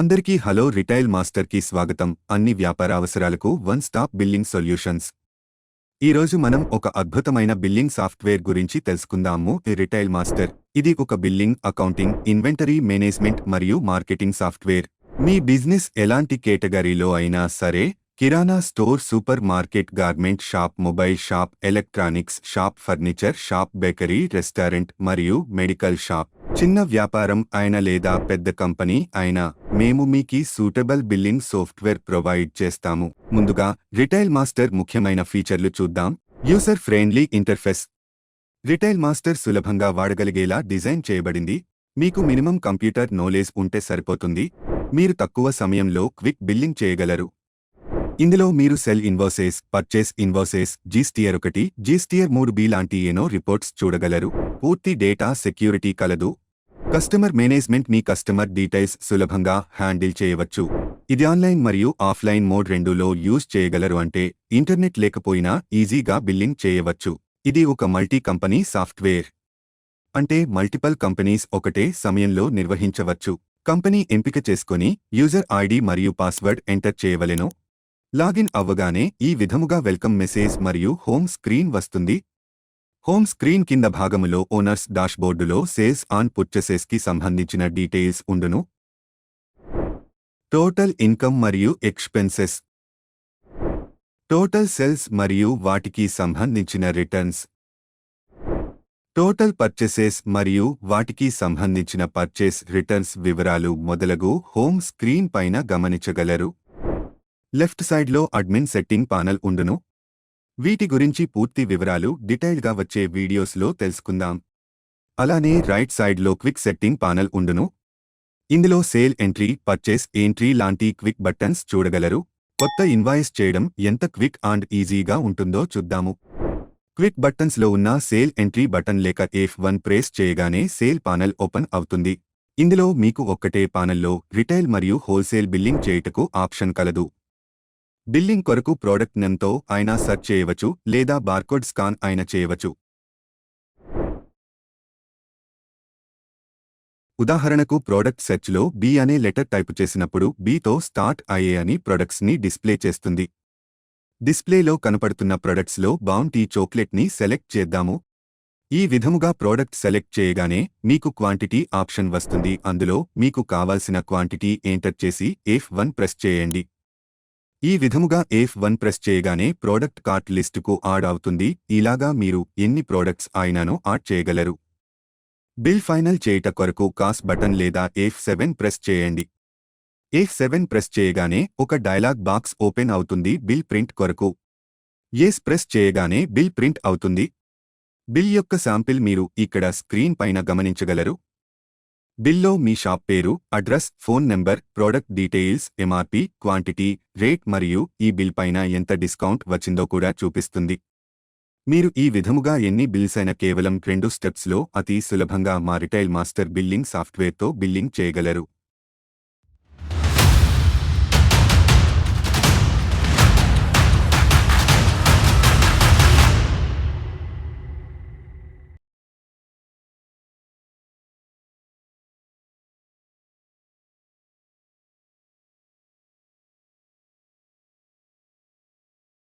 అందరికీ hello retail మాస్టర్కి స్వాగతం. అన్ని వ్యాపార అవసరాలకు వన్ స్టాప్ బిల్లింగ్ సొల్యూషన్స్. ఈరోజు మనం ఒక అద్భుతమైన బిల్లింగ్ సాఫ్ట్వేర్ గురించి తెలుసుకుందాము. రిటైల్ మాస్టర్ ఇది ఒక బిల్లింగ్, అకౌంటింగ్, ఇన్వెంటరీ మేనేజ్మెంట్ మరియు మార్కెటింగ్ సాఫ్ట్వేర్. మీ బిజినెస్ ఎలాంటి కేటగిరీలో అయినా సరే, kirana store, supermarket, garment shop, mobile shop, electronics shop, furniture shop, bakery, restaurant మరియు మెడికల్ షాప్, చిన్న వ్యాపారం అయినా లేదా పెద్ద కంపెనీ అయినా, మేము మీకి సూటబుల్ బిల్లింగ్ సాఫ్ట్వేర్ ప్రొవైడ్ చేస్తాము. ముందుగా రిటైల్ మాస్టర్ ముఖ్యమైన ఫీచర్లు చూద్దాం. User friendly interface. Retail master సులభంగా వాడగలిగేలా డిజైన్ చేయబడింది. మీకు మినిమం కంప్యూటర్ నాలెడ్జ్ ఉంటే సరిపోతుంది. మీరు తక్కువ సమయంలో క్విక్ బిల్లింగ్ చేయగలరు. ఇందులో మీరు sell invoices, purchase invoices, GSTR 1, GSTR 3B లాంటి ఎన్నో రిపోర్ట్స్ చూడగలరు. పూర్తి డేటా సెక్యూరిటీ కలదు. Customer management. మీ కస్టమర్ డీటెయిల్స్ సులభంగా హ్యాండిల్ చేయవచ్చు. ఇది ఆన్లైన్ మరియు ఆఫ్లైన్ మోడ్ రెండులో యూజ్ చేయగలరు, అంటే ఇంటర్నెట్ లేకపోయినా ఈజీగా బిల్లింగ్ చేయవచ్చు. ఇది ఒక మల్టీ కంపెనీ సాఫ్ట్వేర్, అంటే మల్టిపల్ కంపెనీస్ ఒకటే సమయంలో నిర్వహించవచ్చు. కంపెనీ ఎంపిక చేసుకొని యూజర్ ఐడి మరియు పాస్వర్డ్ ఎంటర్ చేయవలెను. లాగిన్ అవ్వగానే ఈ విధముగా వెల్కమ్ మెసేజ్ మరియు హోమ్ స్క్రీన్ వస్తుంది. హోమ్ స్క్రీన్ కింద భాగములో ఓనర్స్ డాష్బోర్డులో సేల్స్ ఆన్ పర్చేసెస్కి సంబంధించిన డీటెయిల్స్ ఉండును. టోటల్ ఇన్కమ్ మరియు ఎక్స్పెన్సెస్, టోటల్ సేల్స్ మరియు వాటికి సంబంధించిన రిటర్న్స్, టోటల్ పర్చేసెస్ మరియు వాటికి సంబంధించిన పర్చేస్ రిటర్న్స్ వివరాలు మొదలగు హోమ్ స్క్రీన్ పైన గమనించగలరు. లెఫ్ట్ సైడ్లో అడ్మిన్ సెట్టింగ్ పానల్ ఉండును. వీటి గురించి పూర్తి వివరాలు డీటెయిల్గా వచ్చే వీడియోస్లో తెలుసుకుందాం. అలానే రైట్ సైడ్లో క్విక్ సెట్టింగ్ పానల్ ఉండును. ఇందులో సేల్ ఎంట్రీ, పర్చేస్ ఎంట్రీ లాంటి క్విక్ బటన్స్ చూడగలరు. కొత్త ఇన్వాయిస్ చేయడం ఎంత క్విక్ అండ్ ఈజీగా ఉంటుందో చూద్దాము. క్విక్ బటన్స్లో ఉన్న సేల్ ఎంట్రీ బటన్ లేక F1 ప్రెస్ చేయగానే సేల్ పానల్ ఓపెన్ అవుతుంది. ఇందులో మీకు ఒక్కటే పానల్లో రిటైల్ మరియు హోల్సేల్ బిల్లింగ్ చేయుటకు ఆప్షన్ కలదు. బిల్లింగ్ కొరకు ప్రోడక్ట్ నేమ్తో అయినా సెర్చ్ చేయవచ్చు, లేదా బార్కోడ్ స్కాన్ అయినా చేయవచ్చు. ఉదాహరణకు ప్రోడక్ట్ సెర్చ్లో బి అనే లెటర్ టైపు చేసినప్పుడు బితో స్టార్ట్ అయ్యే అని ప్రొడక్ట్స్ని డిస్ప్లే చేస్తుంది. డిస్ప్లేలో కనపడుతున్న ప్రొడక్ట్స్లో బౌంటీ చాక్లెట్ని సెలెక్ట్ చేద్దాము. ఈ విధముగా ప్రోడక్ట్ సెలెక్ట్ చేయగానే మీకు క్వాంటిటీ ఆప్షన్ వస్తుంది. అందులో మీకు కావాల్సిన క్వాంటిటీ ఎంటర్ చేసి F1 ప్రెస్ చేయండి. ఈ విధముగా F1 ప్రెస్ చేయగానే ప్రోడక్ట్ కార్ట్ లిస్టుకు యాడ్ అవుతుంది. ఇలాగా మీరు ఎన్ని ప్రోడక్ట్స్ అయినానో యాడ్ చేయగలరు. బిల్ ఫైనల్ చేయుట కొరకు కాస్ బటన్ లేదా F7 ప్రెస్ చేయండి. F7 ప్రెస్ చేయగానే ఒక డైలాగ్ బాక్స్ ఓపెన్ అవుతుంది. బిల్ ప్రింట్ కొరకు ఎస్ ప్రెస్ చేయగానే బిల్ ప్రింట్ అవుతుంది. బిల్ యొక్క శాంపిల్ మీరు ఇక్కడ స్క్రీన్ పైన గమనించగలరు. బిల్లో మీ షాప్ పేరు, address, phone number, product details, MRP, quantity, rate మరియు ఈ బిల్ పైన ఎంత డిస్కౌంట్ వచ్చిందో కూడా చూపిస్తుంది. మీరు ఈ విధముగా ఎన్ని బిల్స్ అయినా కేవలం 2 స్టెప్స్లో అతి సులభంగా మా రిటైల్ మాస్టర్ బిల్లింగ్ సాఫ్ట్వేర్తో బిల్లింగ్ చేయగలరు.